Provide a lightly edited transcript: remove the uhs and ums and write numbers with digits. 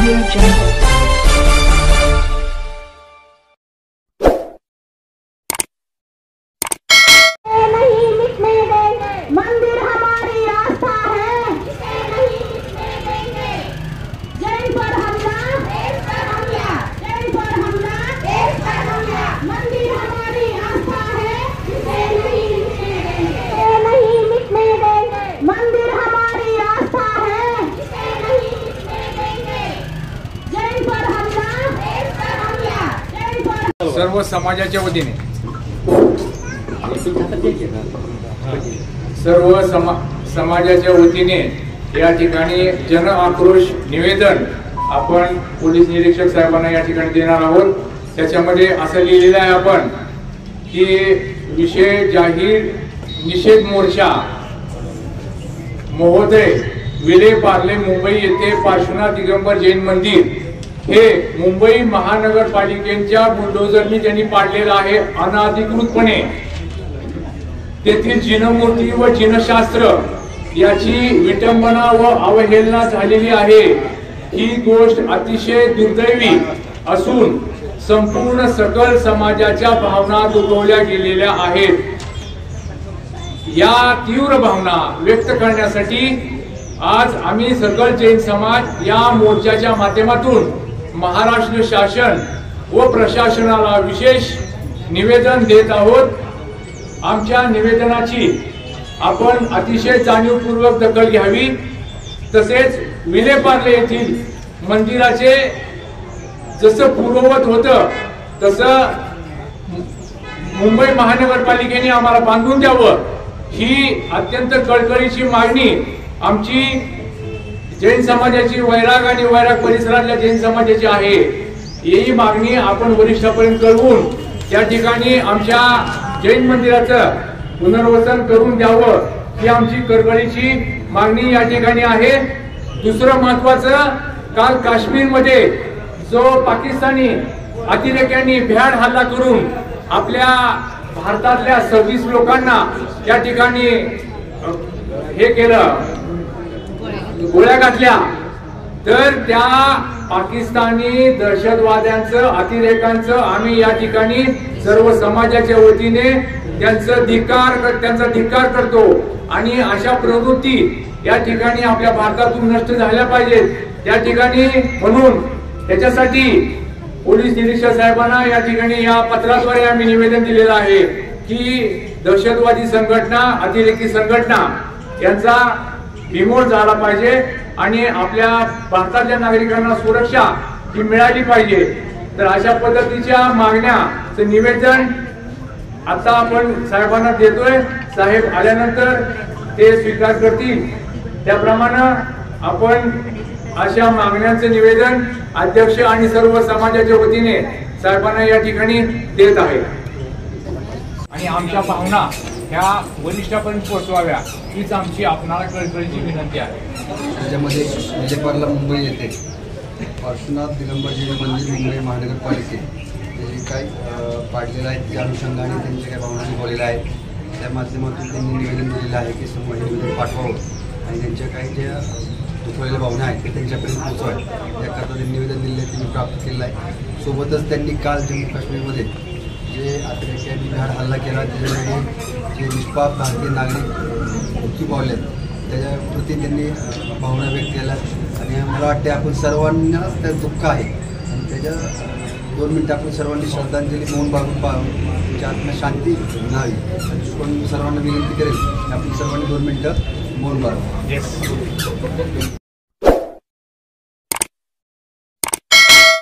Audio Jungle। सर्व समाजाच्या वतीने समाजाच्या वतीने या ठिकाणी जन आक्रोश निवेदन आपण पोलीस निरीक्षक साहेबांना या ठिकाणी देणार आहोत। त्याच्यामध्ये असं लिहिलेलं आहे आपण की विशेष जाहीर निषेध मोर्चा महोदय विले पार्ले मुंबई येथे पार्श्वनाथ दिगंबर जैन मंदिर हे मुंबई महानगरपालिकेच्या बुलडोझरनी त्यांनी पाडलेलं आहे अनधिकृतपणे। तेथील जिनमूर्ती व जिनशास्त्र याची विटंबना व अवहेलना झालेली आहे। ही गोष्ट अतिशय दुर्दैवी असून संपूर्ण सकल समाजाच्या भावना दुखावल्या गेलेल्या आहेत। या तीव्र भावना व्यक्त करण्यासाठी आज आम्ही सकल जैन समाज या मोर्चाच्या माध्यमातून महाराष्ट्र शासन व प्रशासनाला विशेष निवेदन देत आहोत। आमच्या निवेदनाची आपण अतिशय जाणीवपूर्वक दखल घ्यावी। तसेच विलेपार्ले येथील मंदिराचे जसं पूर्ववत होतं तसं मुंबई महानगरपालिकेने आम्हाला बांधून द्यावं ही अत्यंत कळकळीची मागणी आमची जैन समाजाची वैराग आणि वैराग परिसरातल्या जैन समाजाची आहे। ही मागणी आपण वरिष्ठांपर्यंत कळवून त्या ठिकाणी आमच्या जैन मंदिराचं पुनर्वसन करून द्यावं ही आमची कळकळीची मागणी या ठिकाणी आहे। दुसरं महत्त्वाचं, काल काश्मीरमध्ये जो पाकिस्तानी अतिरेक्यांनी भ्याड हल्ला करून आपल्या भारतातल्या 26 लोकांना त्या ठिकाणी हे केलं, गोळ्या घातल्या, तर त्या पाकिस्तानी दहशतवाद्यांचं अतिरेकांचं आम्ही या ठिकाणी सर्व समाजाच्या वतीने त्यांचा धिक्कार करतो आणि अशा प्रवृत्ती या ठिकाणी आपल्या भारतातून नष्ट झाल्या पाहिजेत। त्या ठिकाणी म्हणून त्याच्यासाठी पोलीस निरीक्षक साहेबांना या ठिकाणी या पत्राद्वारे आम्ही निवेदन दिलेलं आहे की दहशतवादी संघटना अतिरेकी संघटना यांचा बिमोड झाला पाहिजे आणि आपल्या भारतातल्या नागरिकांना सुरक्षा ही मिळाली पाहिजे। तर अशा पद्धतीच्या मागण्याचं निवेदन आता आपण साहेबांना देतोय। साहेब आल्यानंतर ते स्वीकार करतील त्याप्रमाणे आपण अशा मागण्यांचं निवेदन अध्यक्ष आणि सर्व समाजाच्या वतीने साहेबांना या ठिकाणी देत आहे आणि आमच्या भावना ह्या वरिष्ठांपर्यंत पोहोचवाव्या हीच आमची आपणाला कळकळीची विनंती आहे। त्याच्यामध्ये विलेपार्ला मुंबई येथे पार्श्वनाथ दिगंबर जैन मंदिर मुंबई महानगरपालिके जे काही पाडलेलं आहे त्या अनुषंगाने त्यांच्या काही भावना बोललेल्या आहेत। त्या माध्यमातून त्यांनी निवेदन दिलेलं आहे की निवेदन पाठवावं आणि त्यांच्या काही ज्या दुखवलेल्या भावना आहेत ते त्यांच्यापर्यंत पोहोचवाव्या याकरता त्यांनी निवेदन दिलेलं आहे, त्यांनी प्राप्त केलेलं आहे। सोबतच त्यांनी काल जम्मू काश्मीरमध्ये जे अतिरेक्यांनी भ्याड हल्ला केला त्याच्यामध्ये जे निष्पाप भारतीय नागरिक मृत्यू पावले त्याच्याप्रती त्यांनी भावना व्यक्त केल्या आणि मला वाटते आपण सर्वांनाच त्या दुःख आहे आणि त्याच्या 2 मिनटं आपण सर्वांनी श्रद्धांजली मौन बागून पाहावी, त्यांच्या आत्मशांती मिळावी आणि सर्वांना विनंती करेल आपण सर्वांनी 2 मिनटं मौन बागू।